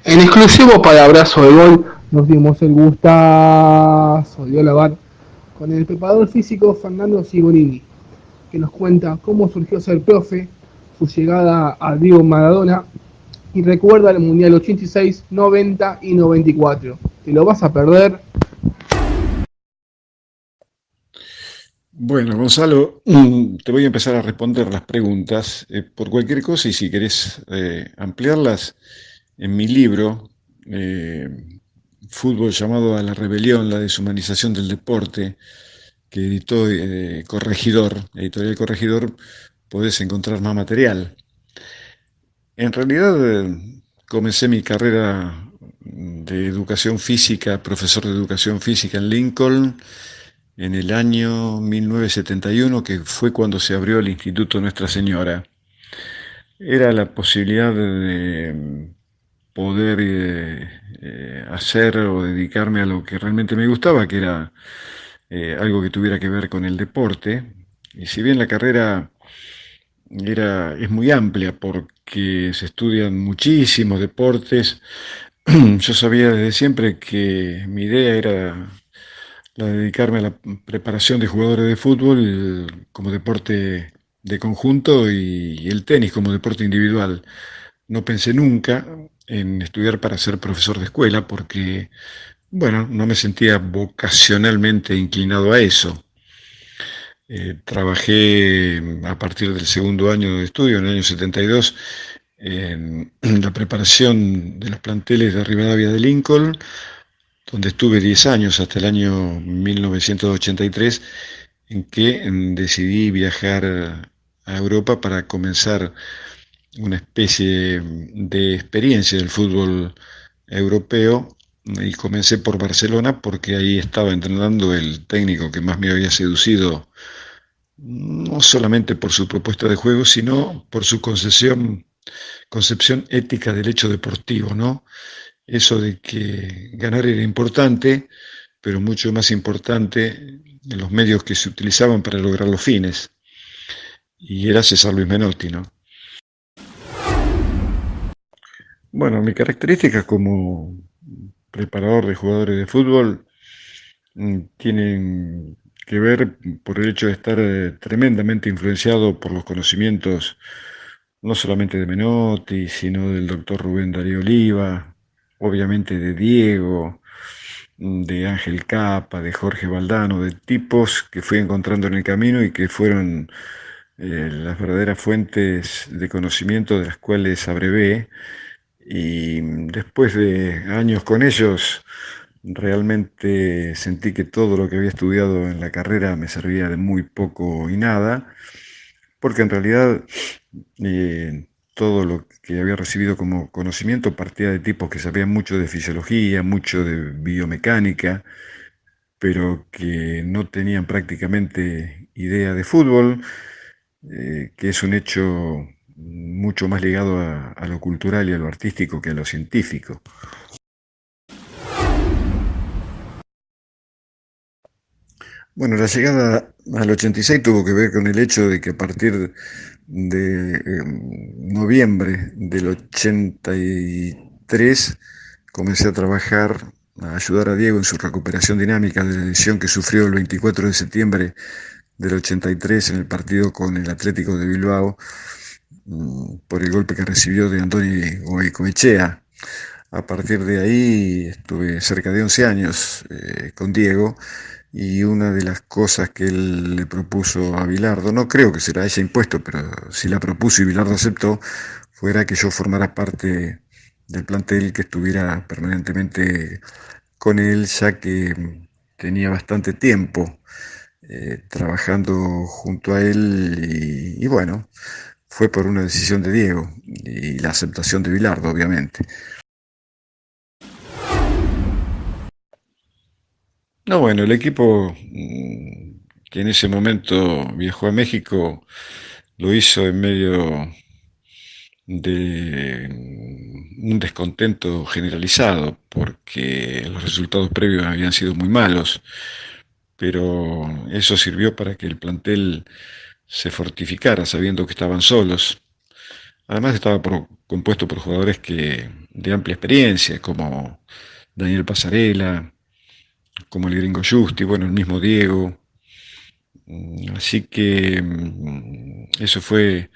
En exclusivo para Abrazo de Gol nos dimos el gustazo de hablar con el preparador físico Fernando Signorini, que nos cuenta cómo surgió ser profe, su llegada a Diego Maradona y recuerda el Mundial 86, 90 y 94. ¿Te lo vas a perder? Bueno, Gonzalo, te voy a empezar a responder las preguntas por cualquier cosa y si querés ampliarlas, en mi libro, eh, Fútbol llamado a la rebelión, la deshumanización del deporte, que editó Corregidor, Editorial Corregidor, podés encontrar más material. En realidad, comencé mi carrera de educación física, profesor de educación física en Lincoln, en el año 1971, que fue cuando se abrió el Instituto Nuestra Señora. Era la posibilidad de poder hacer o dedicarme a lo que realmente me gustaba, que era algo que tuviera que ver con el deporte. Y si bien la carrera es muy amplia porque se estudian muchísimos deportes, yo sabía desde siempre que mi idea era la de dedicarme a la preparación de jugadores de fútbol como deporte de conjunto y el tenis como deporte individual. No pensé nunca en estudiar para ser profesor de escuela porque, bueno, no me sentía vocacionalmente inclinado a eso. Trabajé a partir del segundo año de estudio, en el año 72, en la preparación de los planteles de Rivadavia de Lincoln, donde estuve 10 años hasta el año 1983, en que decidí viajar a Europa para comenzar una especie de experiencia del fútbol europeo y comencé por Barcelona porque ahí estaba entrenando el técnico que más me había seducido, no solamente por su propuesta de juego, sino por su concepción ética del hecho deportivo, ¿no? Eso de que ganar era importante, pero mucho más importante los medios que se utilizaban para lograr los fines. Y era César Luis Menotti, ¿no? Bueno, mi característica como preparador de jugadores de fútbol tienen que ver por el hecho de estar tremendamente influenciado por los conocimientos no solamente de Menotti, sino del doctor Rubén Darío Oliva, obviamente de Diego, de Ángel Capa, de Jorge Valdano, de tipos que fui encontrando en el camino y que fueron las verdaderas fuentes de conocimiento de las cuales abrevé. Y después de años con ellos, realmente sentí que todo lo que había estudiado en la carrera me servía de muy poco y nada, porque en realidad todo lo que había recibido como conocimiento partía de tipos que sabían mucho de fisiología, mucho de biomecánica, pero que no tenían prácticamente idea de fútbol, que es un hecho mucho más ligado a lo cultural y a lo artístico que a lo científico. Bueno, la llegada al 86 tuvo que ver con el hecho de que a partir de noviembre del 83 comencé a trabajar, a ayudar a Diego en su recuperación dinámica de la lesión que sufrió el 24 de septiembre del 83 en el partido con el Atlético de Bilbao, por el golpe que recibió de Andoni Goicoechea. A partir de ahí estuve cerca de 11 años con Diego y una de las cosas que él le propuso a Bilardo, no creo que se la haya impuesto, pero si la propuso y Bilardo aceptó, fuera que yo formara parte del plantel, que estuviera permanentemente con él, ya que tenía bastante tiempo trabajando junto a él y bueno, fue por una decisión de Diego y la aceptación de Bilardo, obviamente. No, bueno, el equipo que en ese momento viajó a México lo hizo en medio de un descontento generalizado porque los resultados previos habían sido muy malos, pero eso sirvió para que el plantel se fortificara sabiendo que estaban solos. Además estaba compuesto por jugadores de amplia experiencia, como Daniel Pasarela, como el gringo Justi, bueno, el mismo Diego. Así que eso fue,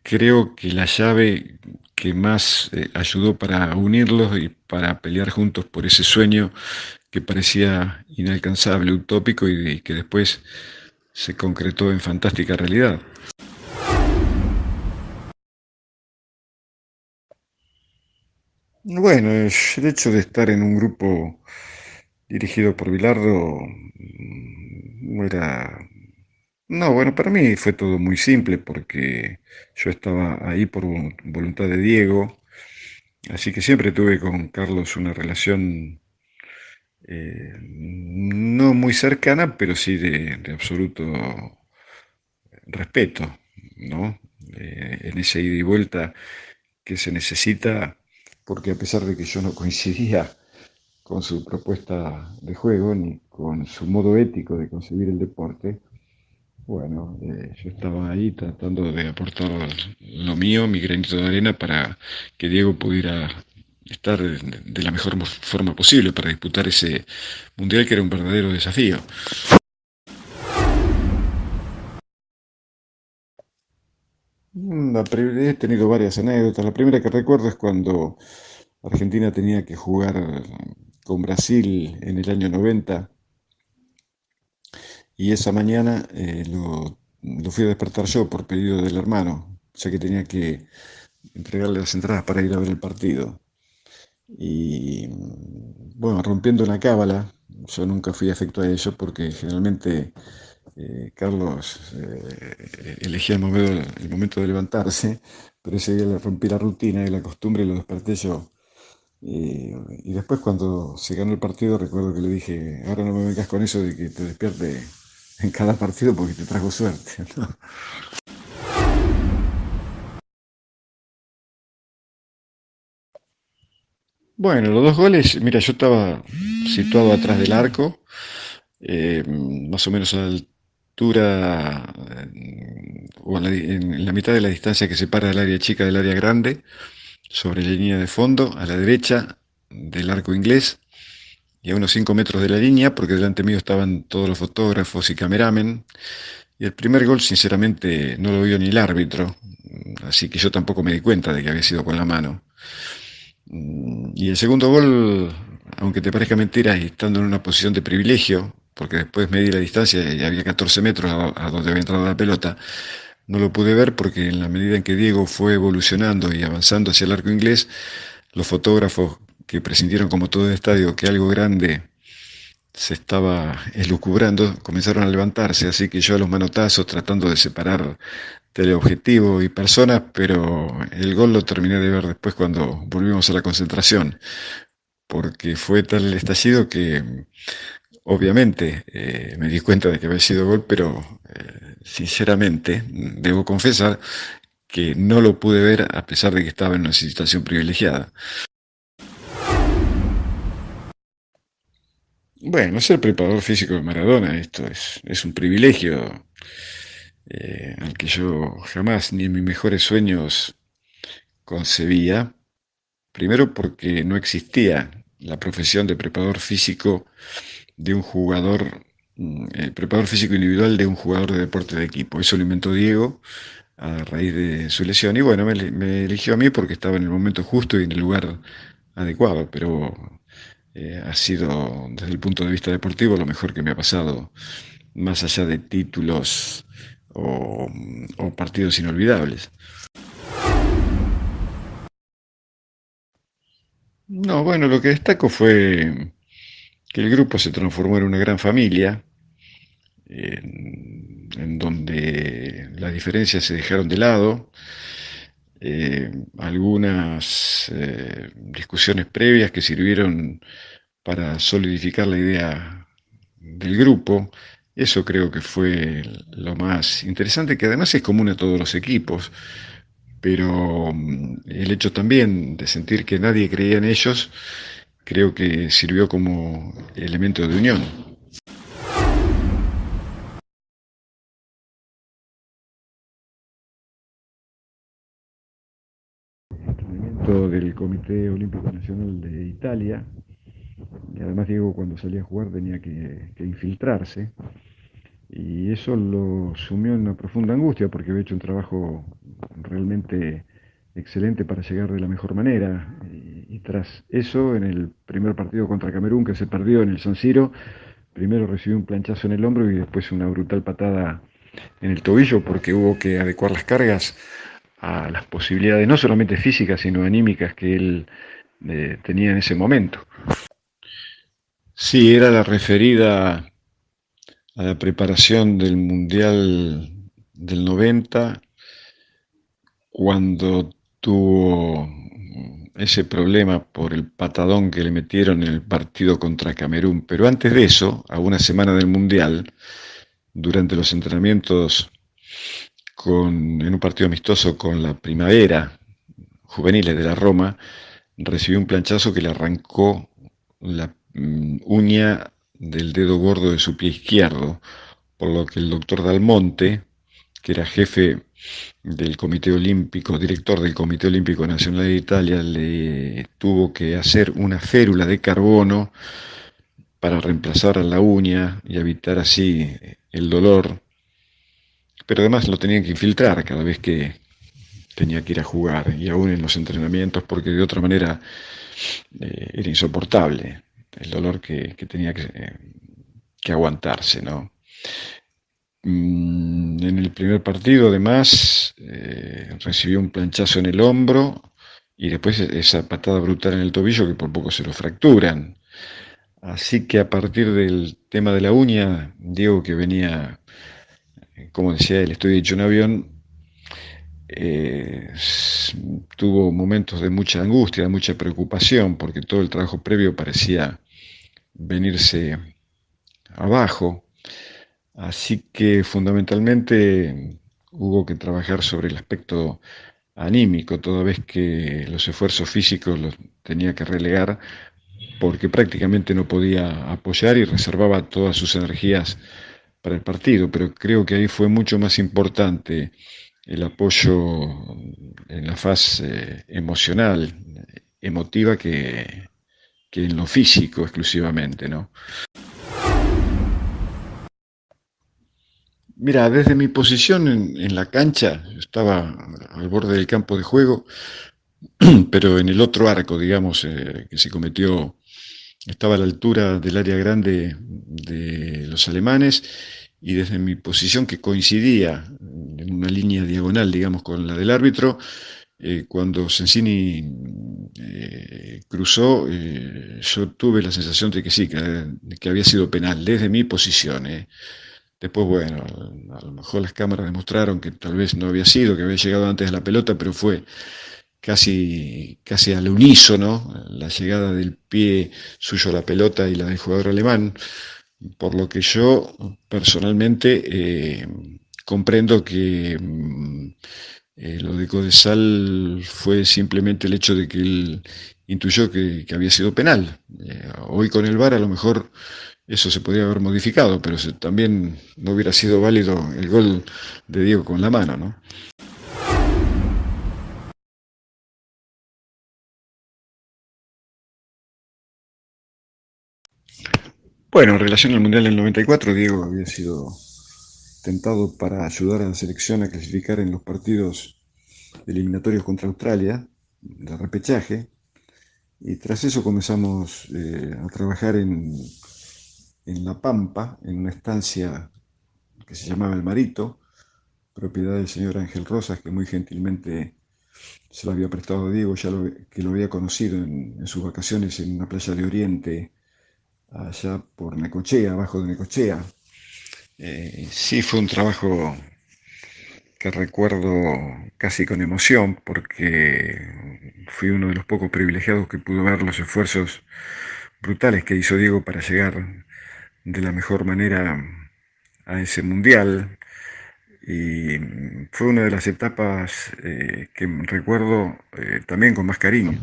creo que la llave que más ayudó para unirlos y para pelear juntos por ese sueño que parecía inalcanzable, utópico y que después se concretó en fantástica realidad. Bueno, el hecho de estar en un grupo dirigido por Bilardo no era... No, bueno, para mí fue todo muy simple porque yo estaba ahí por voluntad de Diego, así que siempre tuve con Carlos una relación no muy cercana, pero sí de absoluto respeto, ¿no? En ese ida y vuelta que se necesita, porque a pesar de que yo no coincidía con su propuesta de juego ni con su modo ético de concebir el deporte, bueno, yo estaba ahí tratando de aportar lo mío, mi granito de arena, para que Diego pudiera estar de la mejor forma posible para disputar ese mundial que era un verdadero desafío. He tenido varias anécdotas. La primera que recuerdo es cuando Argentina tenía que jugar con Brasil en el año 90 y esa mañana lo fui a despertar yo por pedido del hermano, ya que tenía que entregarle las entradas para ir a ver el partido. Y bueno, rompiendo la cábala, yo nunca fui afecto a eso porque generalmente Carlos elegía el momento de levantarse, pero ese día le rompí la rutina y la costumbre y lo desperté yo. Y después cuando se ganó el partido recuerdo que le dije, ahora no me vengas con eso de que te despierte en cada partido porque te trajo suerte, ¿no? Bueno, los dos goles, mira, yo estaba situado atrás del arco, más o menos a la altura o en la mitad de la distancia que separa el área chica del área grande, sobre la línea de fondo, a la derecha del arco inglés y a unos 5 metros de la línea, porque delante mío estaban todos los fotógrafos y cameramen. Y el primer gol, sinceramente, no lo vio ni el árbitro, así que yo tampoco me di cuenta de que había sido con la mano. Y el segundo gol, aunque te parezca mentira, y estando en una posición de privilegio, porque después medí la distancia y había 14 metros a donde había entrado la pelota, no lo pude ver porque en la medida en que Diego fue evolucionando y avanzando hacia el arco inglés, los fotógrafos que presintieron como todo el estadio que algo grande se estaba elucubrando, comenzaron a levantarse, así que yo a los manotazos tratando de separar teleobjetivo y personas, pero el gol lo terminé de ver después cuando volvimos a la concentración, porque fue tal el estallido que obviamente me di cuenta de que había sido gol, pero sinceramente debo confesar que no lo pude ver a pesar de que estaba en una situación privilegiada. Bueno, ser preparador físico de Maradona, esto es un privilegio al que yo jamás ni en mis mejores sueños concebía. Primero porque no existía la profesión de preparador físico de un jugador, preparador físico individual de un jugador de deporte de equipo. Eso lo inventó Diego a raíz de su lesión. Y bueno, me eligió a mí porque estaba en el momento justo y en el lugar adecuado, pero ha sido, desde el punto de vista deportivo, lo mejor que me ha pasado, más allá de títulos o partidos inolvidables. No, bueno, lo que destaco fue que el grupo se transformó en una gran familia, en donde las diferencias se dejaron de lado, algunas discusiones previas que sirvieron para solidificar la idea del grupo. Eso creo que fue lo más interesante, que además es común a todos los equipos, pero el hecho también de sentir que nadie creía en ellos, creo que sirvió como elemento de unión. Comité Olímpico Nacional de Italia, y además Diego cuando salía a jugar tenía que infiltrarse, y eso lo sumió en una profunda angustia porque había hecho un trabajo realmente excelente para llegar de la mejor manera. Y tras eso, en el primer partido contra Camerún, que se perdió en el San Siro, primero recibió un planchazo en el hombro y después una brutal patada en el tobillo porque hubo que adecuar las cargas a las posibilidades no solamente físicas sino anímicas que él tenía en ese momento. Sí, era la referida a la preparación del Mundial del 90, cuando tuvo ese problema por el patadón que le metieron en el partido contra Camerún. Pero antes de eso, a una semana del Mundial, durante los entrenamientos en un partido amistoso con la Primavera, juveniles de la Roma, recibió un planchazo que le arrancó la uña del dedo gordo de su pie izquierdo, por lo que el doctor Dalmonte, que era jefe del Comité Olímpico, director del Comité Olímpico Nacional de Italia, le tuvo que hacer una férula de carbono para reemplazar a la uña y evitar así el dolor, pero además lo tenían que infiltrar cada vez que tenía que ir a jugar y aún en los entrenamientos porque de otra manera era insoportable el dolor que tenía que aguantarse, ¿no? En el primer partido, además, recibió un planchazo en el hombro y después esa patada brutal en el tobillo que por poco se lo fracturan. Así que a partir del tema de la uña, Diego, que venía, como decía él, estoy hecho un avión, eh, tuvo momentos de mucha angustia, de mucha preocupación, porque todo el trabajo previo parecía venirse abajo. Así que fundamentalmente hubo que trabajar sobre el aspecto anímico, toda vez que los esfuerzos físicos los tenía que relegar porque prácticamente no podía apoyar y reservaba todas sus energías para el partido, pero creo que ahí fue mucho más importante el apoyo en la fase emocional, emotiva, que en lo físico exclusivamente, ¿no? Mira, desde mi posición en la cancha, yo estaba al borde del campo de juego, pero en el otro arco, digamos, que se cometió, estaba a la altura del área grande de los alemanes y desde mi posición que coincidía en una línea diagonal, digamos, con la del árbitro, cuando Sensini cruzó, yo tuve la sensación de que sí, de que había sido penal desde mi posición. Después, bueno, a lo mejor las cámaras demostraron que tal vez no había sido, que había llegado antes de la pelota, pero fue casi al unísono la llegada del pie suyo a la pelota y la del jugador alemán, por lo que yo personalmente comprendo que lo de Codesal fue simplemente el hecho de que él intuyó que había sido penal. Hoy con el VAR a lo mejor eso se podría haber modificado, pero también no hubiera sido válido el gol de Diego con la mano, ¿no? Bueno, en relación al Mundial del 94, Diego había sido tentado para ayudar a la selección a clasificar en los partidos eliminatorios contra Australia, de repechaje, y tras eso comenzamos a trabajar en La Pampa, en una estancia que se llamaba El Marito, propiedad del señor Ángel Rosas, que muy gentilmente se lo había prestado a Diego, que lo había conocido en sus vacaciones en una playa de Oriente, allá por Necochea, abajo de Necochea. Sí, fue un trabajo que recuerdo casi con emoción porque fui uno de los pocos privilegiados que pudo ver los esfuerzos brutales que hizo Diego para llegar de la mejor manera a ese mundial y fue una de las etapas que recuerdo también con más cariño.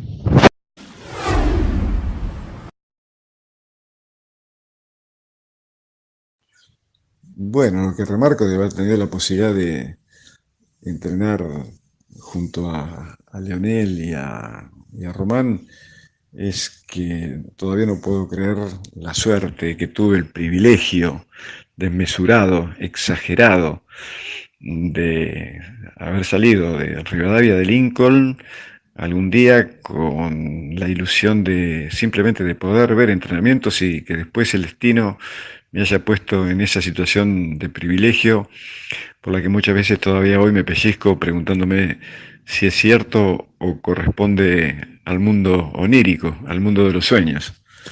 Bueno, lo que remarco de haber tenido la posibilidad de entrenar junto a Leonel y a Román es que todavía no puedo creer la suerte que tuve, el privilegio desmesurado, exagerado, de haber salido de Rivadavia de Lincoln algún día con la ilusión de simplemente de poder ver entrenamientos y que después el destino me haya puesto en esa situación de privilegio por la que muchas veces todavía hoy me pellizco preguntándome si es cierto o corresponde al mundo onírico, al mundo de los sueños.